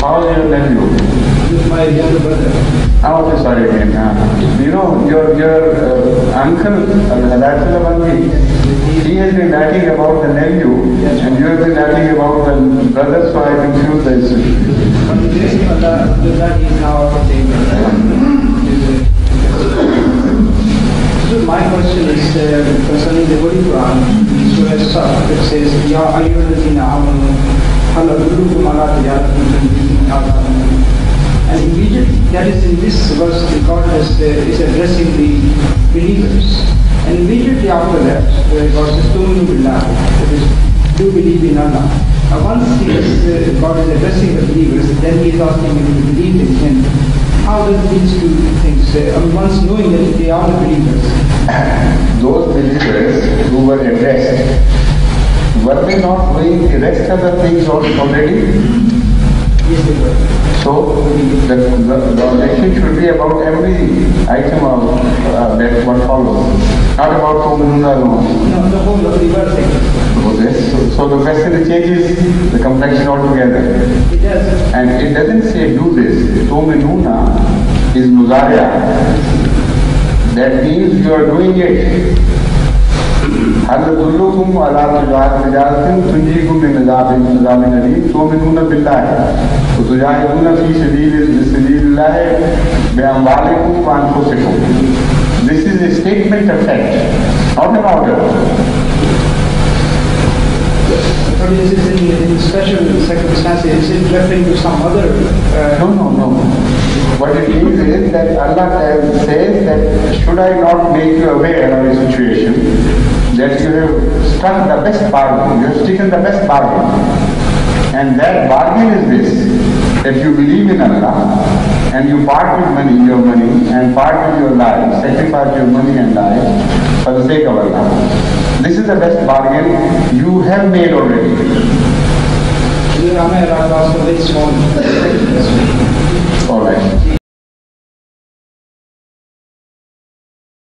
how is your nephew? He's my younger brother. Oh, okay, sorry again. You know, your uncle, he has been writing about the nephew, and you have been writing about the brother, so I confused the issue. So my question is concerning the Holy Quran, Surah As-Saff, it says, Ya ayyuhallazina amanu, hal adullukum ala tijaratin tunjikum. And immediately, that is in this verse, God is addressing the believers. And immediately after that, God says, Tuminu billah, that is, do believe in Allah. Once God is addressing the believers, then He is asking them to believe in Him. How does these two things, once knowing that they are the believers? Those believers who were addressed, were they not doing the rest of the things already? Yes, they were. So the lecture should be about every item of that what follows, not about Tomanuna alone. No, the whole of the verse. So the question changes the complexion altogether. It does. And it doesn't say do this. Tomanuna is Muzariya. That means you are doing it. هل أدلكم على تجارة تنجيكم من عذاب أليم تؤمنون بالله وتجاهدون في سبيل الله بأموالكم وأنفسكم. This is a statement of fact, not an order. But this is in special circumstances, is it referring to some other? No. What it means is that Allah says that should I not make you aware of a situation, that you have struck the best bargain, you have taken the best bargain. And that bargain is this, that you believe in Allah and you part with your money and part with your life, sacrifice your money and life for the sake of Allah. This is the best bargain you have made already. I may ask a very small